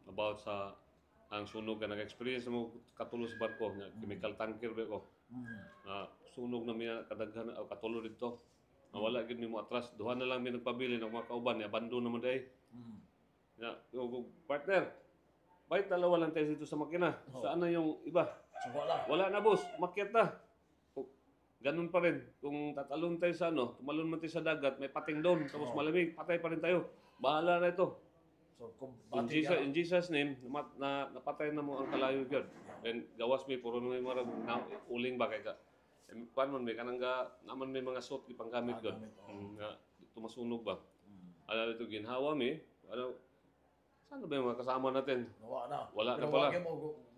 about sa ang sunog ka nag-experience mo katulo sa barko nga chemical tanker ba ko. Sunog na miya kadaghan o katulo dito. Wala gid nimo atras. Duha na lang mi nagpabili ng mga kauban ni abandon naman day. Ya, partner. Bait dalawa lang tayo dito sa makina. Saan na yung iba? So wala. Wala na boss, makyat na. Ganun pa rin. Kung tatalon tayo sa tumalon man tayo sa dagat, may pating doon, tapos malamig, patay pa rin tayo. Bahala na ito. So kung In Jesus name, napatay na mo ang kalayo yun. And gawas may puro may marag na uling ba kay ka. Kuan man may kanang naman may mga suit ipanggamit gud. Nga dito masunog ba. Ala ito ginhawa mi. Saan ba yung mga kasama natin? Wala na pala.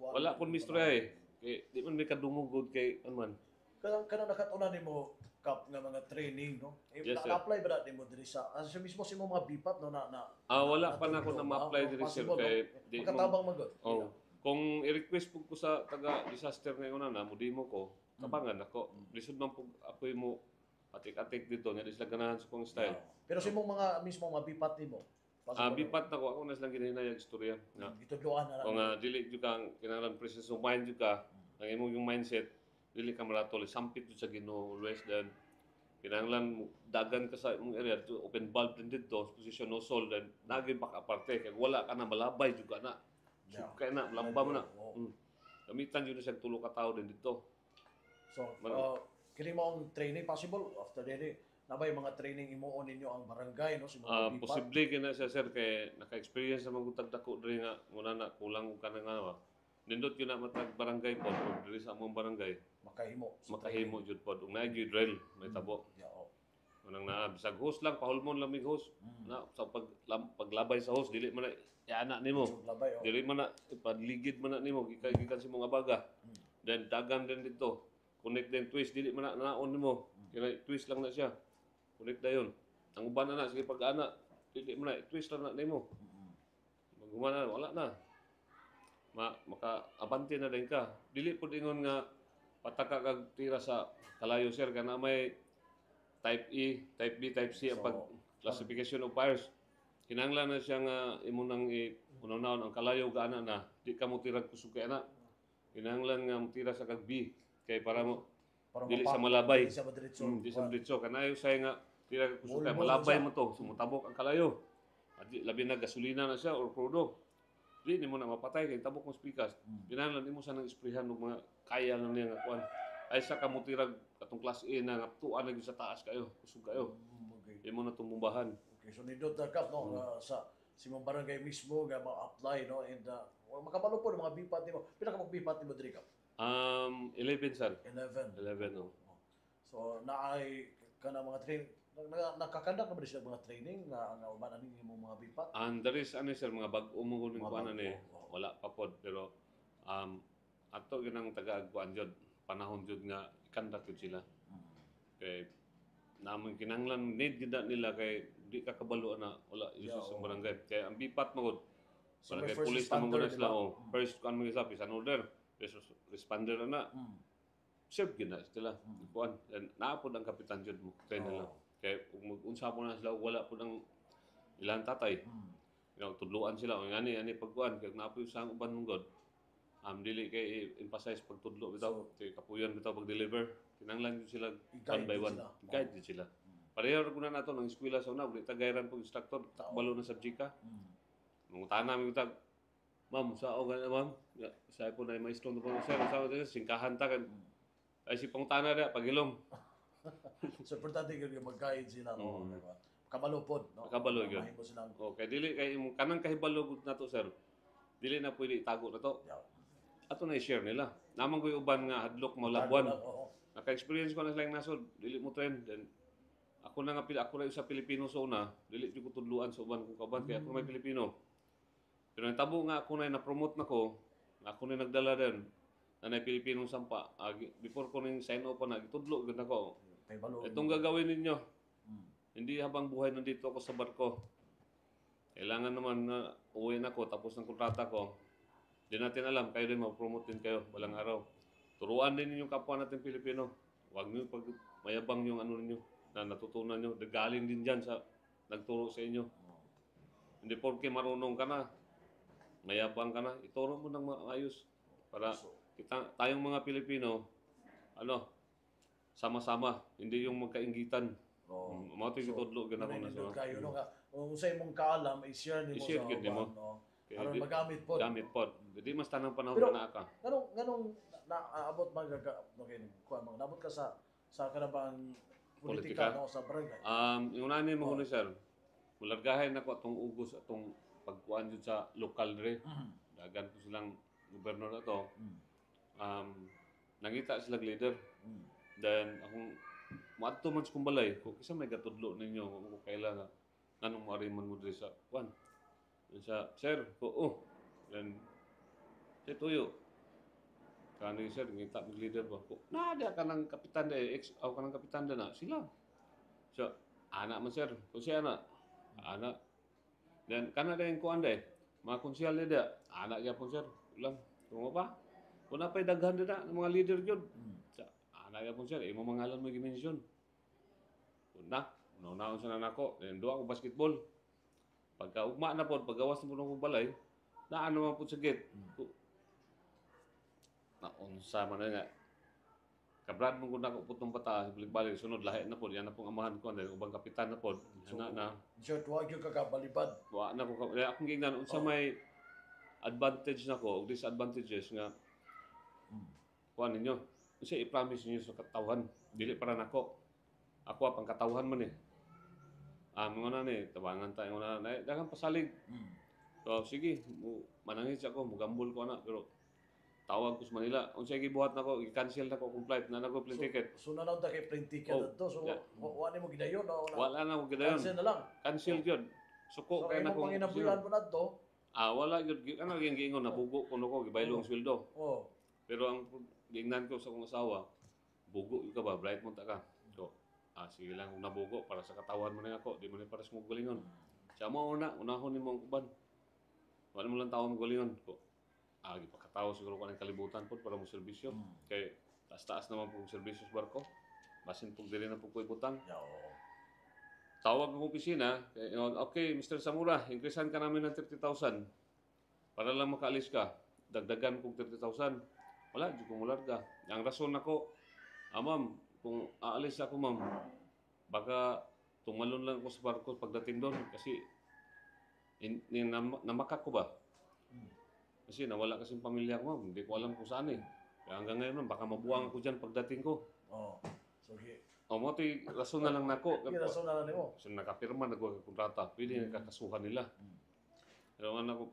Wala pun mistre eh. Kay di man may kadungog kay man. Kanang nakatunan nimo kap nga mga training no. Yes, Na-apply ba nimo diri sa siya mismo sa mga bipat no na wala pa na ako na ma-apply diri sir kay di makatabang magod. Kung i-request po ko sa taga disaster ngayon na mo ko, tabangan ako. Lisod man po ako mo atik-atik dito nga sila ganahan sa kong style. Pero sa imong mga mismo mga bipat nimo. Bipat na ako na silang ginhinayang istorya nga. Gitudloan na. O nga dili jud kang kinahanglan presence of mind jud ka. Ang imong yung mindset dili ka maratol sampit jud sa Ginoo always then kinahanglan dagan ka sa imong area to open valve din dito position no sol then nagin back aparte kay wala ka na malabay jud ka na. So kay na lamba mo na. Gamitan jud sa tulo ka tawo din dito. So kini mo ang training possible after dili nabay mga training imuon ninyo ang barangay no sa mga bipat. Posible kina siya sir kay naka-experience naman ko tagdako diri nga muna na kulang ka na nga nindot yun na matag barangay po diri sa among barangay makahimo jud pod ug naay drill may tabo unang na bisag host lang pahulmon lang mig host na sa paglabay sa host dili man na iana nimo dili man na padligid man na nimo gikan sa mga baga then dagan din dito connect din twist dili man na naon nimo kaya twist lang na siya connect dayon ang uban na sige pag-ana dili man na twist lang na nimo magumana wala na maka-abante na din ka. Dili po ingon nga pataka kag tira sa kalayo sir kana may type E, type B, type C ang pag-classification of fires. Kinahanglan na siya nga imo nang unaw-naon ang kalayo gaana na di ka mo tirag kusog kay ana. Kinahanglan nga mo tira sa kag B kay para mo dili sa malabay. Di sa diretso kanayo say nga tira kag kusog kay malabay mo to sumutabok ang kalayo. Labi na gasolina na siya or crudo. Di mo na mapatay kay tabok mo speakers. Kinahanglan nimo sa nang isprehan og mga kaya lang niya nga kuan. Ay sa kamutirag katong class A na tuan na sa taas kayo, kusog kayo. Imo na tumumbahan. Okay, so nindot na kap no sa simong barangay mismo nga ma-apply no and makabalo po mga bipat nimo. Pila ka mag bipat nimo diri kap? 11 sir. 11 no. So naay kana mga training nakakandak na ba sila mga training nga uban ani mo mga bipat? There is sir mga bag-o mo kuning kuan ani wala pa pod pero ato ginang taga-agkuan jud panahon jud nga ikandak jud sila. Kay namon kinahanglan need gid nila kay di ka kabalo na wala isus sa barangay. Kay ang bipat mo So barangay police naman gud sila first kan mo gisabi sa order responder na serve gid na sila kuan naapod ang kapitan jud mo train nila. Kaya kung mag-unsa po na sila, wala po ng ilang tatay. Tudluan sila. O nga ni pagkuhan. Kaya napoy sa uban mong God. Dili kay emphasize pagtudlo bitaw. Kay kapuyan bitaw pag-deliver. Kinanglan sila one by one. Guide din sila. Pareho rin na nato ng eskwela sa una. Ulit tagayran po instructor. Takbalo na subject ka. Nungutahan namin bitag. Ma'am, sao ka na ma'am? Saya po na yung maestro po. Sir, sao ka singkahan ta kan. Ay si pangutana na pagilom. So importante gyud mag-guide sila no. Kabalo pod no. Kabalo gyud. Okay, dili kay kanang kahibalo gud nato sir. Dili na pwede itago na to. Ato na i-share nila. Namang koy uban nga hadlok malabuan. Naka-experience ko na sila nasod, dili mo trend then ako na sa Pilipino sa una, dili jud ko tudluan sa uban kong kaban kay ako may Pilipino. Pero nitabo nga ako na na-promote nako, ako na nagdala din na Pilipinong sampa. Before ko ning sign off na gitudlo gud nako. Itong gagawin ninyo. Hindi habang buhay nandito ako sa barko. Kailangan naman na uwi na ako tapos ng kontrata ko. Hindi natin alam, kayo din ma-promote din kayo balang araw. Turuan din ninyong kapwa natin Pilipino. Huwag niyo pag mayabang yung ano ninyo na natutunan nyo. Galing din dyan sa nagturo sa inyo. Hindi porke marunong ka na. mayabang ka na, ituro mo ng maayos para So, tayong mga Pilipino, sama-sama, hindi yung magkainggitan. oh. Mga ito itudlo, ganun na Nindot sa kayo no nga. Kung sa imong kaalam, i-share nimo I-share sa gid nimo. uban, no. Kaya Aron di- magamit po. gamit po. Hindi mas tanang panahon Pero- na ka. Ganong naabot okay, kuan mo. Naabot ka sa kanabang Politika? politika no sa barangay. Yung nanay mo Oh. kuno sir, mulargahin ako atong ugos atong pagkuan jud sa lokal dire. Dagan po silang gobernador na to. Nangita silang leader. Then akong maadto man sa kumbalay, kung kisa may gatudlo ninyo kung kailan nga nganong maariman mo diri sa kuan. Sa sir, then si Tuyo. Kani sir, ngita mo leader ba ko. Nada ka ng kapitan ka ng kapitan na sila. So, anak man sir, kung siya anak. Then kana din kuan mga konsyal nila, anak gyapon sir. Ulang, kung ba? Kung napay daghan na ng mga leader gyud. Sa anak gyapon sir, imo mangalan mo gi-mention. Una, naon sa nanako, then duwa ko basketball. Pagka ugma na pod, pagawas na po ng balay, naano man po sa gate. Naunsa man na nga. Kabrad mo kung ako putong bata, balik-balik, sunod, lahi na po, yan na pong amahan ko, dahil ubang kapitan na po. So, Na, Short wag yung kakabalibad. wa na ko, kaya akong gignan, unsa may advantage na ko, o disadvantages nga, kuha ninyo, unsa i-promise ninyo sa katawhan, dili para nako. Ako pang katawhan man mga na tabangan tayo na, dagang pasalig. So, sige, manangis ako, mugambol ko na, pero tawag ko sa Manila. Unsa gibuhat nako, i-cancel nako kung flight na nako plane ticket. So nanaw ta kay plane ticket Oh, dito. So yeah. wa nimo gidayon no. Wala na ko gidayon. Cancel na lang. Cancel gyud. Suko So kay imong nako. panginabuyan mo nadto. Wala gyud ano yung giingon nabugo kuno ko gibaylo ang sweldo. Oh. Pero ang giingnan ko sa akong asawa, bugo ka ba, bright mo ta ka. So, sige lang kung nabugo para sa katawan mo na ako, di mo ni para sa mong galingon. Siya mo unahon nimo ang kuban. Wala mo lang tawon galingon ko. Gipakatawo siguro ko ng kalibutan po para mo serbisyo. Kay taas-taas naman po serbisyo sa barko. Basin po dili na po ko ibutang. Yo. Tawag ng opisina, okay, Mr. Samura, increasean ka namin ng 30,000 para lang makaalis ka. Dagdagan kong 30,000. Wala, di ko mularga. Ang rason ako, ma'am, kung aalis ako, ma'am, baka tumalon lang ako sa barko pagdating doon kasi namakak ko ba? Kasi nawala kasing pamilya ko, ma'am. Hindi ko alam kung saan Kaya hanggang ngayon, ma'am, baka mabuang ako dyan pagdating ko. Oh. So Mo ito'y rason na lang nako. rason na lang nimo. So nakapirma, nagkontrata, pwede kakasuhan nila. Pero nga ako,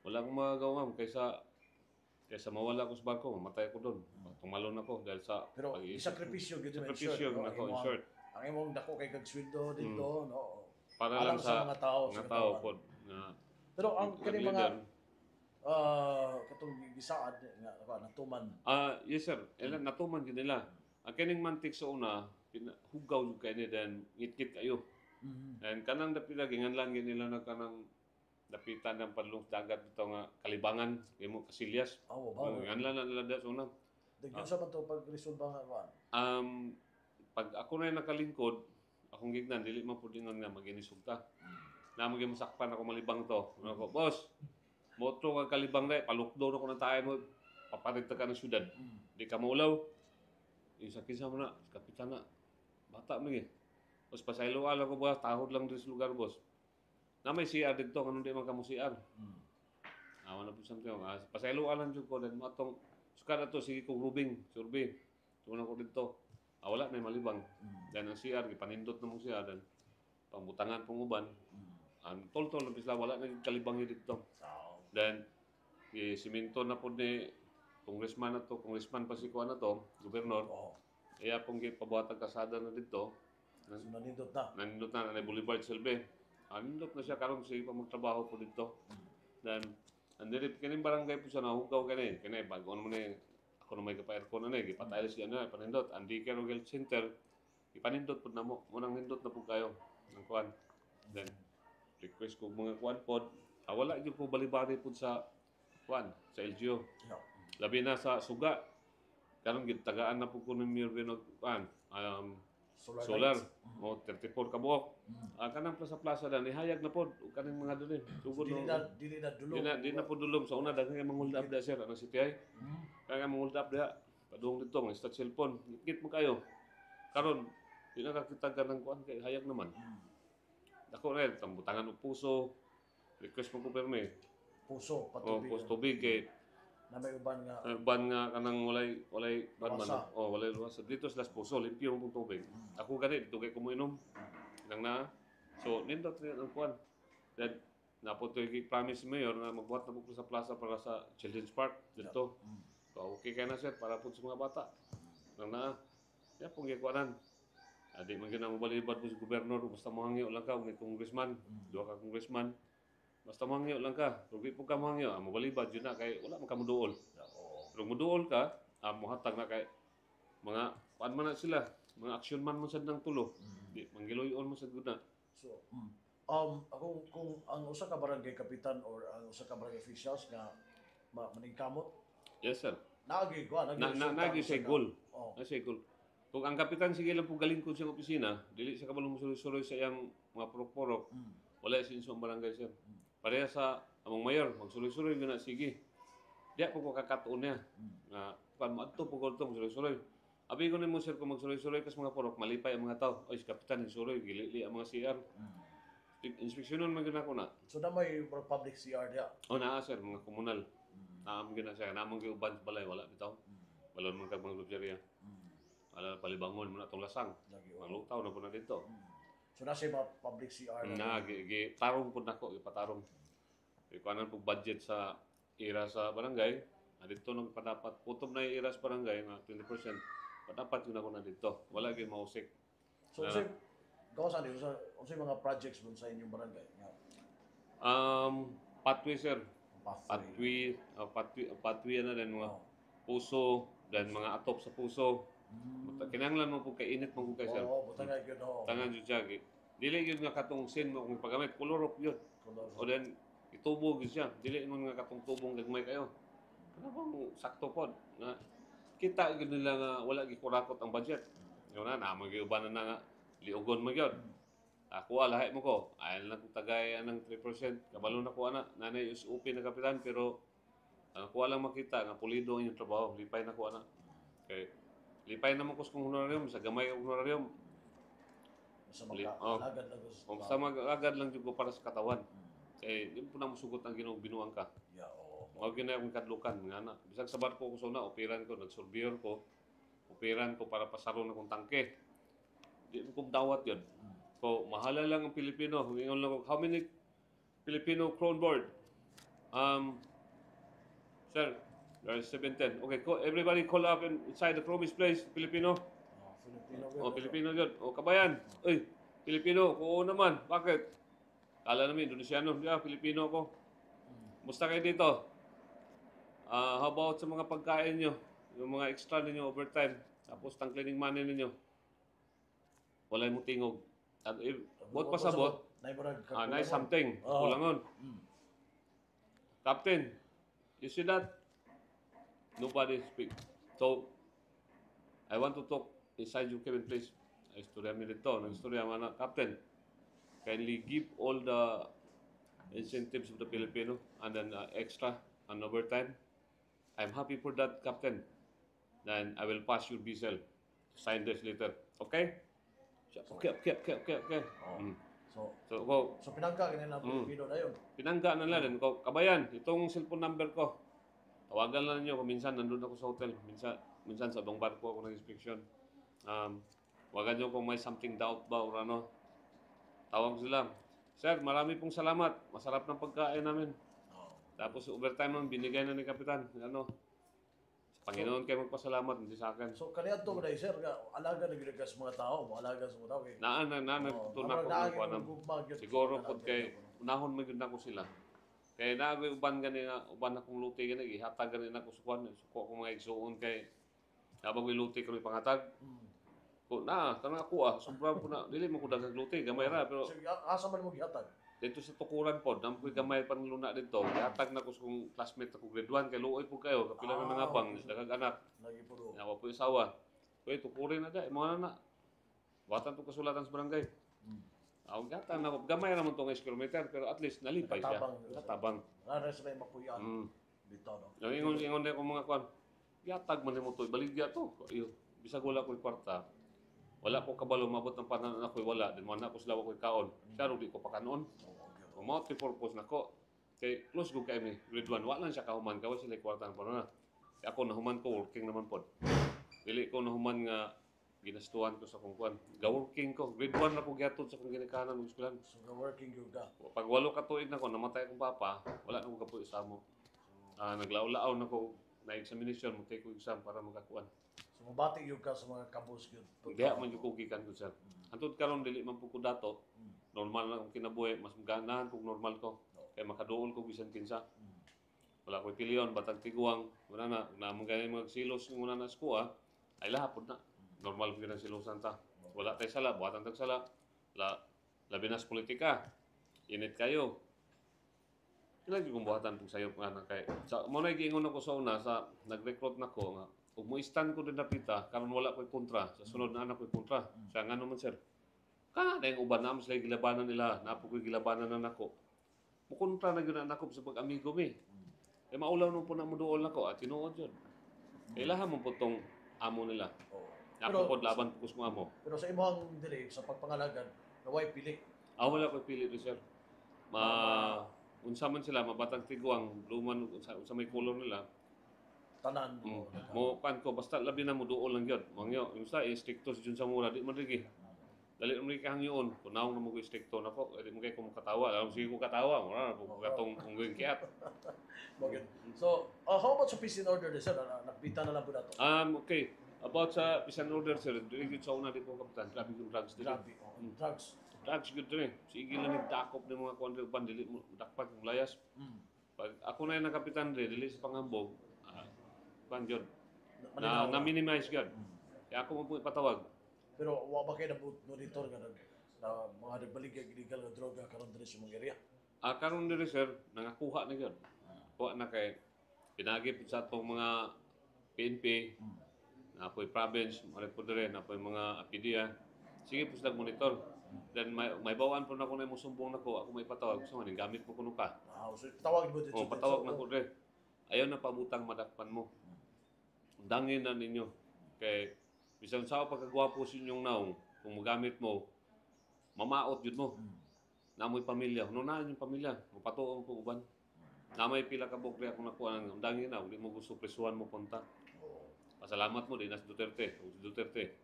wala akong magagawa, ma'am, kaysa mawala ako sa barko, mamatay ako doon. Tumalon ako dahil sa Pero pag-iisip. sakripisyo gyud mo Sakripisyo na ako, in short. Ang imong dako kay kag sweldo dito no. Para lang Alang sa mga tao, mga sa tao katawan. po. Na, Pero ang kani mga leader. katong gisaad nga natuman. Yes sir, natuman din nila. Ang kining mantik sa una, hugaw yung kayo then ngit-ngit kayo. And kanang dapilagingan lang yun nila na kanang dapitan ng panlong dagat dito nga kalibangan, yung mga kasilyas. Ba. Yan lang na nila sa una. Dagyan sa man to pag resolba nga kuan. Pag ako na nakalingkod, akong gignan, dili man po dingon nga mag-inisugta. Na masakpan ako malibang to. Ako, boss, moto ka kalibang na, palukdo na ko na tayo mo, paparita ka ng syudad. Di ka maulaw. Isa kisa mo na, kapitan na, bata mo Boss, pasaylo ala ko ba, tahod lang din sa lugar, boss. Na may CR dito, kanong di man ka mo CR. Awan na po something. Pasaylo alam dyan ko, then matong, suka na to, sige kong rubing, survey. Tunan ko dito. Wala na yung malibang. Then ang CR, panindot na mong CR, then pangbutangan pong uban. Tol-tol na bisla, wala na yung kalibang yun dito. Then, siminto na po ni congressman na to, congressman pa si Kuan na to, gobernador. Kaya pong pabuhatag kasada na dito. So nanindot na. Nanindot na Boulevard Silve. Nanindot na siya karon sige pa magtrabaho po dito. Then, andiri kining barangay po sa nahugaw kani bago ano ni ako na may ka-aircon na gipatay siya na panindot. Andi Carol Center ipanindot pud na mo nang nindot na po kayo ng kuan. Then, request ko mga kuan pod. Wala gyud po balibari po sa kuan sa LGU. Labi na sa suga. Karon gid tagaan na po ko ni Mayor Bino kuan. solar. lights. Mo 34 ka buok. Kanang plaza na nihayag na pod ug kaning mga dili. Sugod Dili na dulo. di na po dulom sa una daghang mga hold up da sir ang CTI. Kaya mga hold up diha padung dito ng start cellphone. Git mo kayo. Karon di na kakita ka ng kuan kay hayag naman. Dako na tambutangan og puso. Request mo ko permi. Puso, O patubig. pus tubig kay Na may uban nga. ban nga kanang walay ban man. Luwasa. Walay luwas. Dito sa puso limpyo mo tubig. Ako gani dito kay kumuinom. Nang na. So nindot rin ang kuan. Then napunto yung promise mayor na magbuhat na po sa plaza para sa Children's Park dito. So okay kaya na sir para po sa mga bata. Nang na. Ya pong gikuanan. Adi man gyud ang balibad po sa gobernador basta mohangyo lang ka may congressman, duha ka congressman. Basta mohangyo lang ka. Rugi po ka mohangyo, mabalibad yun na kay wala man ka muduol. Pero muduol ka, muhatag na kay mga kuan man na sila, mga action man mo sad nang tulo. Di manggiloyon mo sad gud na. So, ako kung ang usa ka barangay kapitan or ang usa ka barangay officials nga maningkamot, Yes sir. naagi ko, Nagi say goal. Oh. Na say goal. Kung ang kapitan sige lang po galing ko sa opisina, dili sa kabalong suloy-suloy sa iyang mga purok-purok, wala sinso ang barangay sir. Pareha sa among mayor, magsuloy-suloy yun na sige. Diya po ko kakatuon niya. Na pan maadto po ko ito, magsuloy-suloy. Abi ko nimo sir kung magsuloy-suloy kas mga purok, malipay ang mga tao. Ay, si kapitan nagsuloy, gili ang mga CR. Inspeksyonon man gyud ako na. So na may public CR diya. O naa sir, mga komunal. Naam gyud na siya, naamang gyud uban sa balay wala bitaw. Balon man kag mga groceria. Wala palibangon mo na itong lasang. Lagi. Malutaw na po na dito. So na siya mga public CR na. Tarong po na ko, ipatarong. Ikuanan po budget sa ira sa barangay. Dito nang padapat, putob na yung ira sa barangay nga 20%. Padapat yun ako na dito. Wala yung mausik. So unsay gawasan din unsay mga projects dun sa inyong barangay? Nga, Pathway sir. pathway. Pathway na din mga Oh. puso, dan mga atop sa puso. Kinahanglan mo po kay init mo po kay sir. Oo, butang nga yun. Oo. Tangan jud siya. Dili yun nga katong sin mo kung paggamit kulorop yun. O then itubo gyud siya. Dili mo nga katong tubong gagmay kayo. Ano bang sakto pod na kita gyud nila nga wala gikurakot ang budget. Yo na magyuban na nga liugon mo gyud. Ako lahi mo ko. Ayun lang tagay anang 3%. Kabalo na ko ana. Nanay USOP na kapitan pero kuha lang makita nga pulido ang inyong trabaho. Lipay na ko ana. Okay. Lipay naman ko sa kong honorarium, sa gamay ang honorarium. Sa mag-alagad lang. Kung sa mag-agad lang dito para sa katawan. Kaya hindi po na masugot ang binuang ka. Yeah, oo. Mga ginayang kadlukan. Nga na. Bisag sa barko ko na, operan ko, nagsurveyor ko. Operan ko para pasaro na kong tangke. Di mo kong dawat yun. So, mahala lang ang Pilipino. Ngayon lang ako, how many Filipino crown board? Sir, there's 710. Okay, everybody call up inside the promise place, Filipino. Filipino. Pilipino yun. Kabayan. Uy, Pilipino. Oo naman. Bakit? Kala namin, Indonesiano. Yeah, Pilipino ako. Musta kayo dito? How about sa mga pagkain nyo? Yung mga extra ninyo overtime. Tapos tang cleaning money ninyo. Wala mo tingog. At bot pa sa bot. Nice something. Kulangon. Captain, you see that? Nobody speak. So, I want to talk inside your cabin, please. Istorya mi dito. Nag-istorya mga Captain, kindly give all the incentives of the Filipino and then extra and overtime. I'm happy for that, Captain. Then I will pass your vessel. Sign this later. Okay? Okay. So pinangka ganyan ang Pilipino na yun. Pinangga na lang. Kabayan, itong cellphone number ko. Tawagan lang niyo kung minsan nandun ako sa hotel. Minsan sa ibang barko ako nag-inspection. Tawagan niyo kung may something doubt ba or ano. Tawag sila. Sir, marami pong salamat. Masarap ng pagkain namin. Tapos overtime naman binigay na ni Kapitan. Ano? Sa Panginoon kayo magpasalamat, hindi sa akin. So kanyan to na sir, alaga na ginagawa sa mga tao, alaga sa mga tao. Naan ko siguro pod kay unahon magyud nako sila. Kay naagay uban gani nga uban akong luti gani gihatag gani nako sa kwan, suko ko mga igsuon kay habang luti ko pangatag. Ko na kana ako sobra ko na dili mo ko daghang luti gamay ra pero So asa man mo gihatag? dito sa tukuran pod nang ko'y gamay panluna dito gihatag nako sa kong classmate ako grade 1 kay luoy po kayo kapila na mga bang daghang anak. Lagi puro. Nawa po isawa. Kuy tukurin na da mo na. Buhatan to kasulatan sa barangay. Mm. Ang gata na gamay naman tong square meter pero at least nalipay siya. Nakatabang. Katabang. Naras na yung mapuyan. Mm. Bitaw, no? Yung ingon din ko mga kwan. Yatag man nimo to, baligya to. Iyo, bisag wala ko'y kwarta. Wala ko kabalo mabot ng panan na ko'y wala, din mo na ko sila ko'y kaon. Siya di ko pa kanon. Kung mao ti purpose nako. Kay close gud kay mi. Grade 1 wala siya kahuman kaway sila kwarta pa na. Kay ako nahuman ko working naman pod. Dili ko nahuman nga ginastuhan ko sa kong kwan. Ga-working ko. Grade 1 na ko gihatod sa kong ginikanan ng eskwelahan. So, working yung ka. Pag 8 ka tuig na ko, namatay akong papa, wala na ko kapuyo sa amo. Naglaw-law na ko na examination, mag-take ko exam para makakuan. So, mabati yung ka sa mga kabos yun. Hindi man yung kukikan ko, sir. Antod karon dili man po ko dato, normal na akong kinabuhi, mas ganahan kung normal ko. Kaya makaduol ko bisan kinsa. Wala ko piliyon, batang tiguang, wala na, namang ganyan magsilos ng una na skuha, ay lahapod na. Normal ko na silosan ta. Wala tayo sala, buhatan tayo sala. Labi na sa politika. Init kayo. Kailan yung buhatan itong sayo nga na kay. Sa muna giingon ako sa una, sa nag-recruit na ko nga, kung mo stand ko din napita, karon wala ko'y kontra. Sa sunod na anak ko'y kontra. Siya nga naman, sir. Kana na yung uban naman sila gilabanan nila. Napo ko'y gilabanan na nako. Mukontra na yun na nako sa pag-amigo mi. Eh maulaw nung po na mo dool nako at tinuod yun. Kailangan mo po itong amo nila. Ako po laban po sa amo. Pero sa imong dili, sa pagpangalagan, naway pili. Wala ko pili rin, sir. Unsa man sila, mabatang tiguang, luman, unsa may color nila. Tanan mo. Mo kan ko, basta labi na mo dool lang yun. Mangyo, yung sa, stricto si Jun Samura, di man rigi. Dali naman rin kahangyoon. Kung naong na mo ko stricto na po, di mo kayo kumukatawa. Alam, sige ko katawa. Wala na po katong unggoy kiyat. So, how about sa peace and order, sir? Nakbita na lang po na to. Okay. About sa peace and order, sir, dili sa una di po kapitan. Grabe yung drugs dili. Grabe. Drugs. Drugs good rin. Sige lang nagdakop ng mga kuwan uban dili mo dakpag ng layas. Pag ako na yung nakapitan dili sa pangambog, kuwan jud. Na minimize gyud. Kaya ako mo po ipatawag. Pero wa ba kayo monitor nga na mga nagbaligya illegal nga droga karon diri sa mga area? Karon diri sir, nangakuha na gyud. Kuha na kay pinagip sa atong mga PNP, na apoy province, marit po diri, na apoy mga apidia. Sige po sila monitor. Then may bawaan po na ko na mo sumbong nako, ako may patawag gusto man gamit mo kuno ka. So tawag mo dito. Patawag na ko diri. Ayaw na pabutang madakpan mo. Dangin na ninyo kay bisan sa pagkagwapo sa inyong naong, kung magamit mo, mamaot yun mo. Namoy pamilya, hununahan yung pamilya, mapatuong po uban. Namay pila ka bukri ako nakuha ng dangin na, hindi mo gusto presuhan mo punta. Pasalamat mo, Dinas Duterte, Duterte.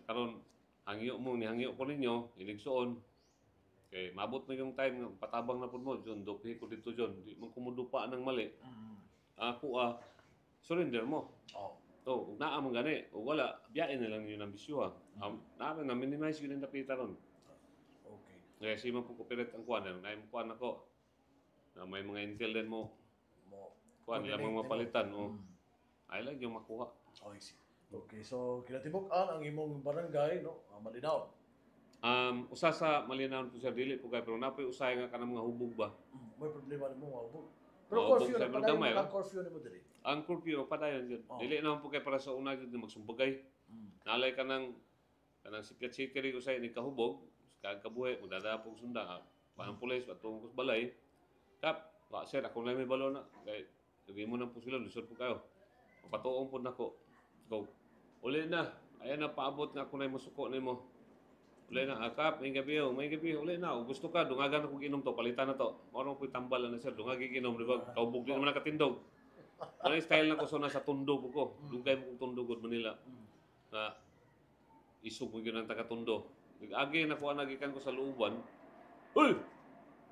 Karon hangyo mo, nihangyo ko ninyo, iligsoon. Kay mabot na yung time, patabang na po mo, John, dukhi ko dito, John. Di mo kumudupa ng mali. Ako, surrender mo. Naamang gani. O wala, biyain na lang yun ang bisyo. Naamang na-minimize yun yung napita ron. Okay. Kaya si man po cooperate ang kuwan. Naimukuan ako. Na may mga intel din mo. Kuwan, nila mga mapalitan. Ay lang yung makuha. I see. Okay, so kinatibuk-an ang imong barangay, no? Malinaw. Usa sa malinaw po sir, dili po kayo. Pero napoy usay nga ka ng mga hubog ba? May problema na mo, hubog. Pero Hubog, curfew sir, na, pero padayon gamay, mo ang curfew na mo dali. Ang curfew, padayon yun. Dili naman po kayo para sa una yun magsumbagay. Nalay ka ng sikat-sikiri usay ni kahubog, kagkabuhi, magdadapog sunda, panang pulis, patungkos balay. Kap, sir, ako na may balo na. Kaya, lagay mo ng pusilo, lusod po kayo. Patuong po na ko. Go. Uli na. Ayan na, paabot nga ako na yung masuko na mo. Uli na, Kap, may gabi, uli na. O gusto ka, dungagan ako inom to, palitan na to. Marunong po tambal na sir, dungagin inom, di ba? Kaubog din naman nakatindog. Ano yung style na ko, so nasa tundo po ko. Dugay mo kong tundo, good Manila. Na, isog mo yun ang taga-tundo. Agi na ko, nagikan ko sa looban. Uy!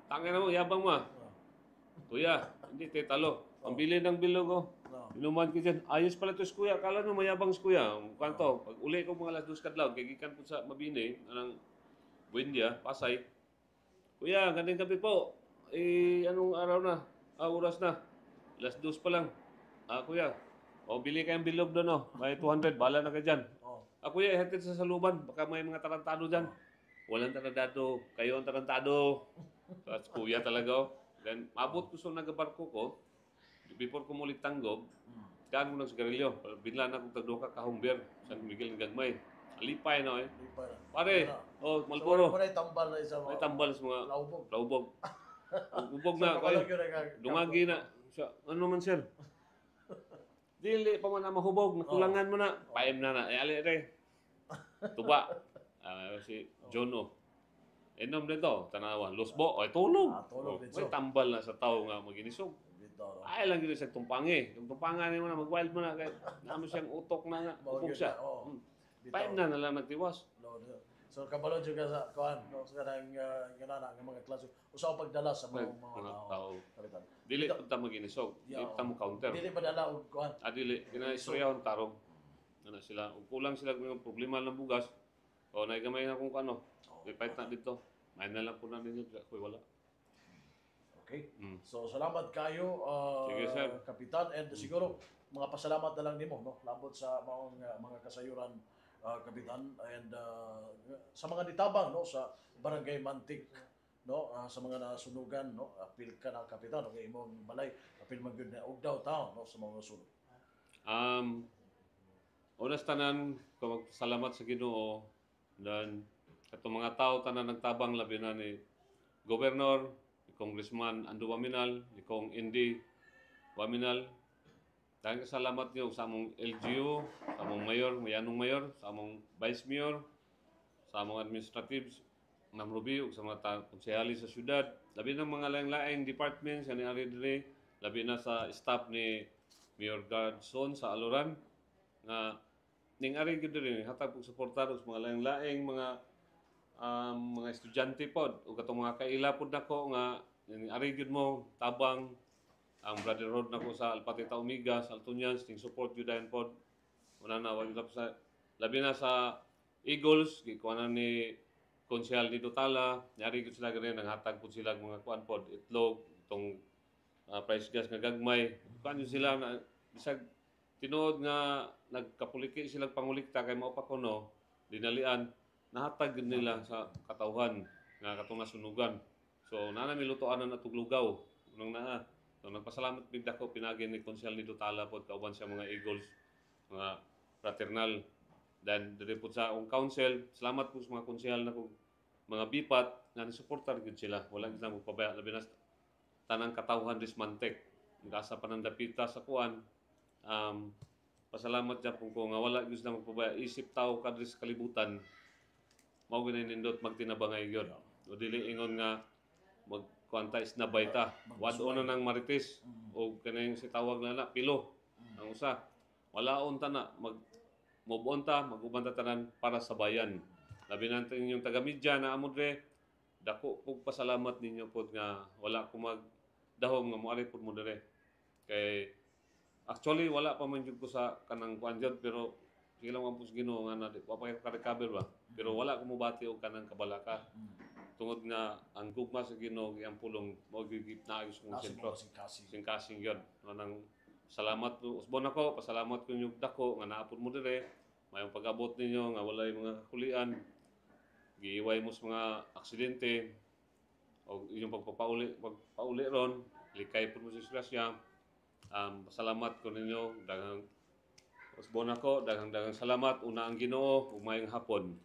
Tangin na mo, yabang mo. Kuya, hindi, talo. Ang bili ng bilog ko. Inuman ko dyan, ayos pala ito si kuya. Akala nyo mayabang si kuya. Kanto, pag uli ko mga alas 2 kadlaw, gigikan po sa Mabini, anang Buendia, Pasay. Kuya, gandang gabi po. Anong araw na? Oras na. Alas 2 pa lang. Kuya, bili kayong bilog doon, may 200, bala na ka dyan. Kuya, ihatid sa saluban. Baka may mga tarantado dyan. Walang tarantado. Kayo ang tarantado. So, kuya talaga. Then, mabot ko sa nagabarko ko. Before ko mulit tanggob, kaan mo ng sigarilyo. Binla na kong tagdo ka kahumber. San Miguel ng Gagmay. Alipay na eh. Di pa na. Pare, So, Malboro. wala yung tambal na isa. May tambal sa mga Laubog. laubog. Ubog So, na, kapalag kay. yun ang- Dumagi na. Siya, ano man sir? Dili pa man na mahubog, nakulangan mo na. Paim na. Ali re. Tuba. Si John O. Inom dito, tanawa. Losbo, ay tulog. Tulog dito. May tambal na sa tao nga maginisog. Dito, no? Ay lang gito sa tumpangi. Yung tumpangan mo na, mag-wild mo na. Kaya naman siyang utok na nga. Upog siya. Oo. Dito. Paim na lang nagtiwas. No, no. So kabalo juga sa kuan no sa kanang ganana ng mga klase usa pagdala sa mga tao. Kapitan. Dili pa ta maginisog. Dili pa ta mo counter. Dili padala og kuan. Adili, kinaistoryahan tarong. Ano sila, kung kulang sila ng problema ng bugas, o naigamay na kung ano, ipahit na dito. May na lang po na ninyo, kung wala. Okay. Mm. So salamat kayo Sige, sir. kapitan and siguro mga pasalamat na lang nimo no labot sa mga kasayuran kapitan and sa mga nitabang no sa Barangay Mantik no sa mga nasunugan no apil ka na kapitan okay imong balay apil man gyud na Ugdaw town no sa mga sunod. Unas tanan, kung salamat sa Ginoo, dan katong mga tao tanan nagtabang labi na ni Governor, ni Congressman Ando Waminal, ni Kong Indy Waminal. Dahil salamat niyo sa among LGU, sa among mayor, mayanong mayor, sa among vice mayor, sa among administratives, Ma'am Ruby, ug sa mga konsehali sa syudad. Labi ng mga laing-laing departments, yan ni Ari Dre, labi na sa staff ni Mayor Godson sa Aloran, nga ning ari gid rin hatag og suportar sa mga laing-laing mga estudyante pod ug katong mga kaila pod nako nga ning ari gid mo tabang ang brotherhood nako sa Alpatita Omega sa Altunians ting support jud dayon pod una na wag sa labi na sa Eagles gikuanan ni Konsehal ni Dutala nyari gid sila gani nanghatag pod sila mga kuan pod itlog itong price gas nga gagmay kuan sila na bisag tinuod nga nagkapuliki sila pangulikta kay mao pa kuno dinalian nahatag gid nila sa katawhan nga katong nasunugan so naa mi lutoan na tuglugaw unang naa so nagpasalamat big dako pinagi ni Konsehal ni Dutala pod kauban sa mga Eagles mga fraternal dan dire pod sa council salamat po sa mga konsehal na kog mga bipat nga nisuportar gid sila wala gid na magpabaya labi na tanang katawhan dismantek gasa pa ng dapita sa kuan pasalamat dyan kung nga wala gusto na magpabaya isip tao kadri sa kalibutan mao ginay nindot magtinabangay gyud o dili ingon nga magkuanta is na bayta wad-on na nang marites o kanang si tawag na pilo ang usa wala on ta na move on ta mag-uban ta tanan para sa bayan labi na inyong taga-media na amo dre dako kog pasalamat ninyo pod nga wala ko magdahom nga moari pod mo dire kay actually wala pa man jud ko sa kanang kuan jud pero sige lang ang pus Ginoo nga na wa pa ka recover ba pero wala ko mobati og kanang kabalaka tungod nga ang gugma sa Ginoo ang pulong mao gyud na ayos kong sentro singkasing yun nang salamat po usbon ako pasalamat ko yung dako nga naapod mo dire mayong pag-abot ninyo nga walay mga kulian giiway mo sa mga aksidente o inyong pagpauli ron likay po mo sa disgrasya pasalamat ko ninyo daghang usbon ako daghang salamat una ang Ginoo ug mayong hapon.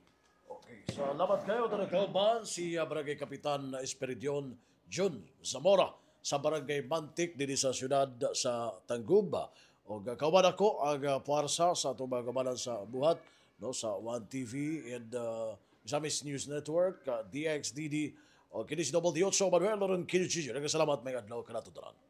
Okay, salamat kayo talaga kauban si Barangay Kapitan Esperidion Jun Zamora sa Barangay Mantik dinhi sa siyudad sa Tangguba. O kauban ako ang puwersa sa atong mga kamalan sa buhat no sa One TV and Misamis News Network, DXDD o kini si Double D8 Manuel Loren Kinichi. Salamat may adlaw kanatotanan.